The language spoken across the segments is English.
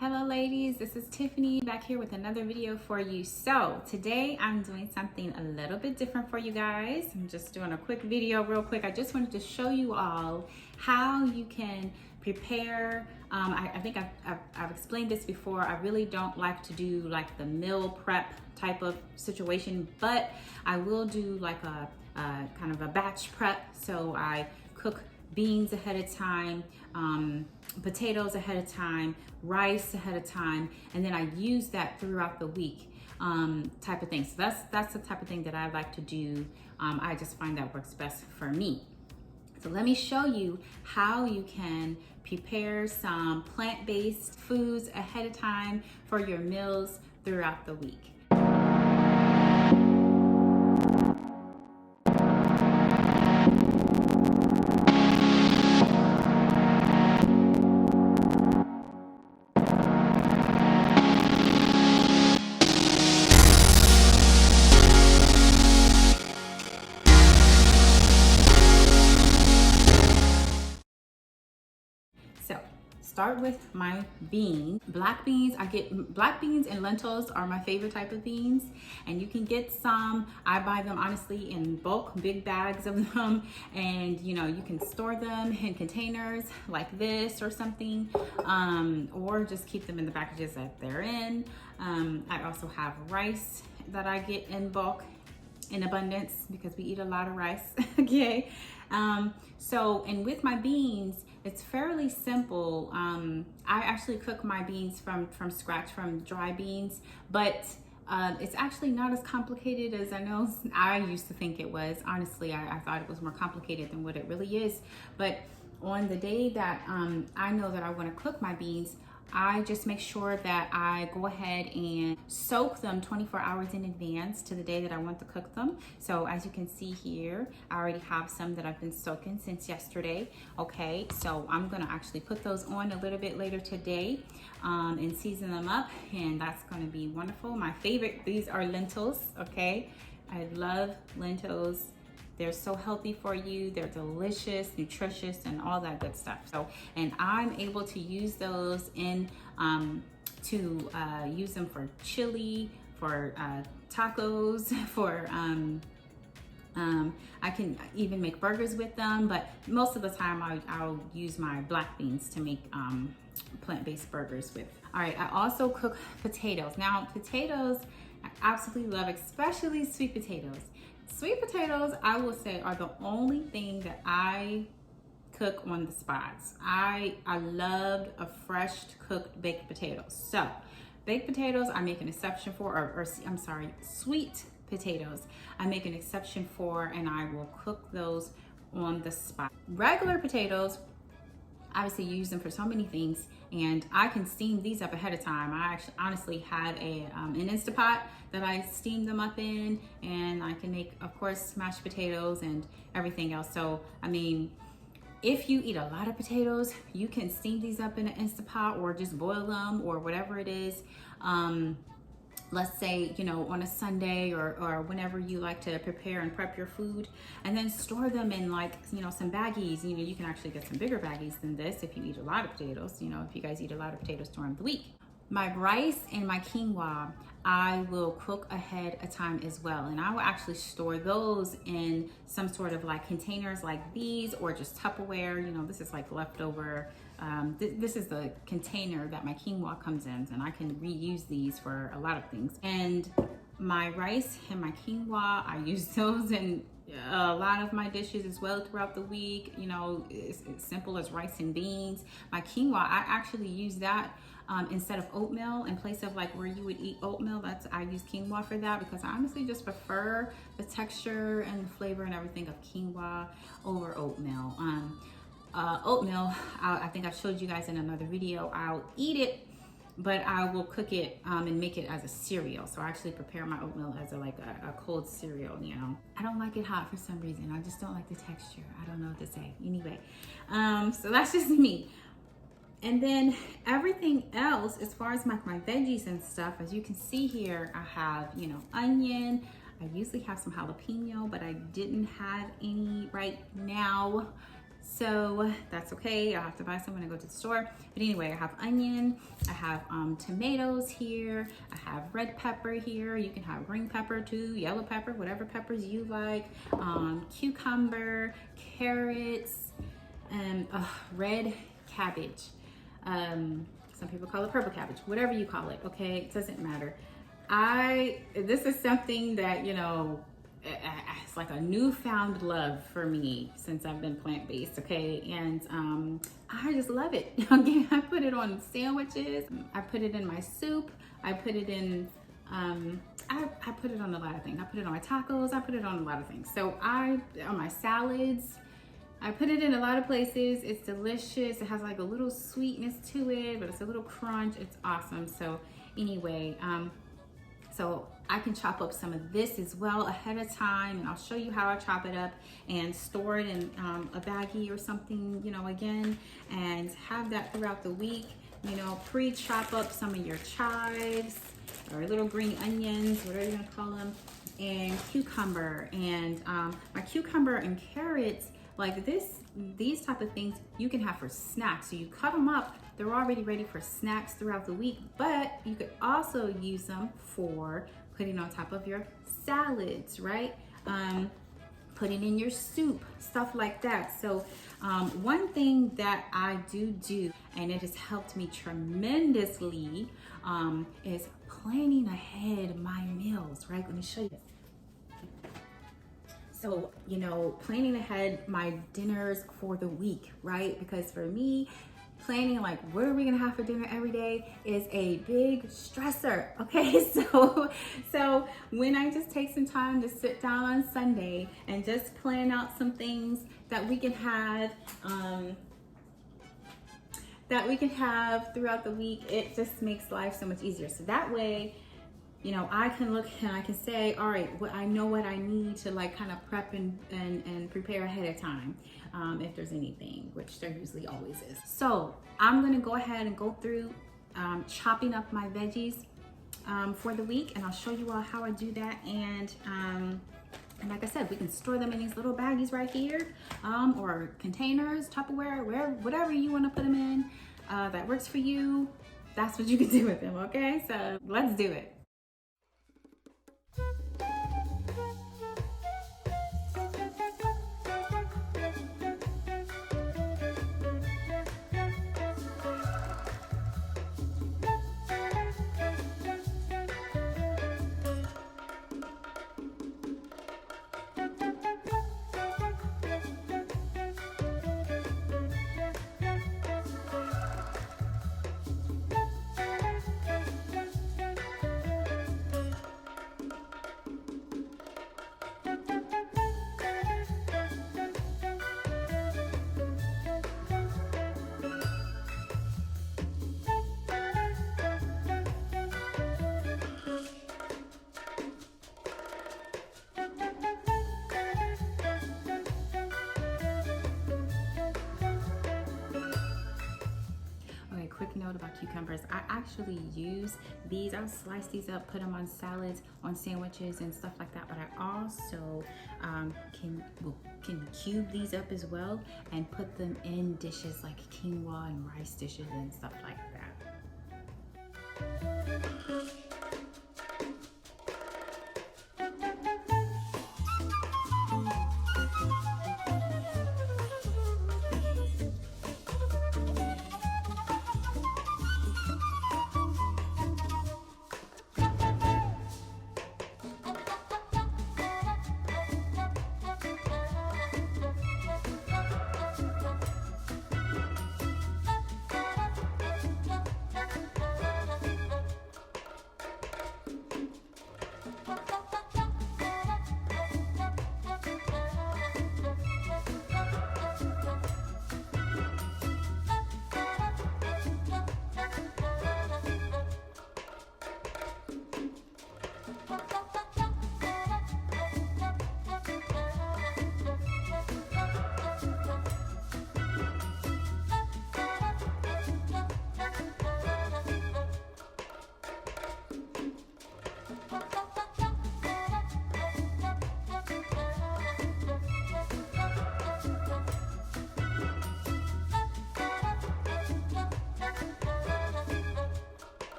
Hello ladies, this is Tiffany back here with another video for you. So today I'm doing something a little bit different for you guys. I'm just doing a quick video real quick. I just wanted to show you all how you can prepare. I think I've explained this before. I really don't like to do like the meal prep type of situation, but I will do like a kind of a batch prep. So I cook beans ahead of time, potatoes ahead of time, rice ahead of time, and then I use that throughout the week, type of thing. So that's the type of thing that I like to do. I just find that works best for me. So let me show you how you can prepare some plant-based foods ahead of time for your meals throughout the week. So start with my beans. Black beans, I get black beans and lentils are my favorite type of beans, and you can get some. I buy them honestly in bulk, big bags of them, and you know, you can store them in containers like this or something, or just keep them in the packages that they're in. I also have rice that I get in bulk, in abundance, because we eat a lot of rice. Okay. And with my beans, it's fairly simple. I actually cook my beans from scratch, from dry beans, but it's actually not as complicated as I know I used to think it was. Honestly, I thought it was more complicated than what it really is. But on the day that I know that I want to cook my beans, I just make sure that I go ahead and soak them 24 hours in advance to the day that I want to cook them. So as you can see here, I already have some that I've been soaking since yesterday. Okay, so I'm gonna actually put those on a little bit later today and season them up, and that's gonna be wonderful. My favorite, these are lentils, okay? I love lentils. They're so healthy for you. They're delicious, nutritious, and all that good stuff. So, and I'm able to use those in, use them for chili, for tacos, for, I can even make burgers with them, but most of the time I'll use my black beans to make plant-based burgers with. All right, I also cook potatoes. Now, potatoes, I absolutely love, especially sweet potatoes. Sweet potatoes, I will say, are the only thing that I cook on the spots. I loved a fresh cooked baked potato. So baked potatoes, I make an exception for, or I'm sorry, sweet potatoes, I make an exception for, and I will cook those on the spot. Regular potatoes, obviously you use them for so many things, and I can steam these up ahead of time. I actually honestly have an Instapot that I steam them up in, and I can make, of course, mashed potatoes and everything else. So, I mean, if you eat a lot of potatoes, you can steam these up in an Instapot or just boil them or whatever it is. Let's say, you know, on a Sunday or whenever you like to prepare and prep your food, and then store them in, like, you know, some baggies. You know, you can actually get some bigger baggies than this if you eat a lot of potatoes, you know, if you guys eat a lot of potatoes during the week. My rice and my quinoa, I will cook ahead of time as well. And I will actually store those in some sort of like containers like these, or just Tupperware. You know, this is like leftover. This is the container that my quinoa comes in, and I can reuse these for a lot of things. And my rice and my quinoa, I use those in a lot of my dishes as well throughout the week. You know, it's simple as rice and beans. My quinoa, I actually use that instead of oatmeal. In place of like where you would eat oatmeal, I use quinoa for that, because I honestly just prefer the texture and the flavor and everything of quinoa over oatmeal. Oatmeal, I think I showed you guys in another video, I'll eat it, but I will cook it and make it as a cereal. So I actually prepare my oatmeal as a cold cereal, you know. I don't like it hot for some reason. I just don't like the texture. I don't know what to say. Anyway, so that's just me. And then everything else, as far as my veggies and stuff, as you can see here, I have, you know, onion. I usually have some jalapeno, but I didn't have any right now. So that's okay. I'll have to buy some when I go to the store. But anyway, I have onion, I have tomatoes here, I have red pepper here. You can have green pepper too, yellow pepper, whatever peppers you like. Cucumber, carrots, and red cabbage. Some people call it purple cabbage, whatever you call it, okay? It doesn't matter. This is something that, you know, it's like a newfound love for me since I've been plant-based, okay? And I just love it. Okay, I put it on sandwiches, I put it in my soup, I put it in, I put it on a lot of things. I put it on my tacos, I put it on a lot of things. So on my salads, I put it in a lot of places. It's delicious. It has like a little sweetness to it, but it's a little crunch. It's awesome. So anyway, so I can chop up some of this as well ahead of time, and I'll show you how I chop it up and store it in a baggie or something, you know, again, and have that throughout the week. You know, pre-chop up some of your chives or little green onions, whatever you're gonna call them, and cucumber. And my cucumber and carrots, like these type of things you can have for snacks. So you cut them up, they're already ready for snacks throughout the week, but you could also use them for putting on top of your salads, right? Putting in your soup, stuff like that. So one thing that I do, and it has helped me tremendously, is planning ahead my meals, right? Let me show you this. So, you know, planning ahead my dinners for the week, right? Because for me, planning like what are we gonna have for dinner every day is a big stressor, okay? So when I just take some time to sit down on Sunday and just plan out some things that we can have, throughout the week, it just makes life so much easier. So that way, you know, I can look and I can say, all right, I know what I need to like kind of prep and prepare ahead of time, if there's anything, which there usually always is. So I'm gonna go ahead and go through chopping up my veggies for the week, and I'll show you all how I do that. And like I said, we can store them in these little baggies right here, or containers, Tupperware, whatever you wanna put them in, that works for you. That's what you can do with them, okay? So let's do it. Quick note about cucumbers. I actually use these. I'll slice these up, put them on salads, on sandwiches and stuff like that. But I also can cube these up as well and put them in dishes like quinoa and rice dishes and stuff like that.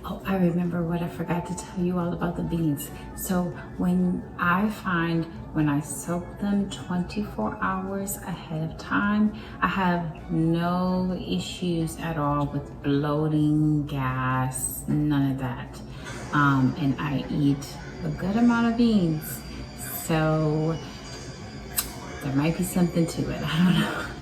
Oh, I remember what I forgot to tell you all about the beans. So when I soak them 24 hours ahead of time, I have no issues at all with bloating, gas, none of that. And I eat a good amount of beans. So there might be something to it, I don't know.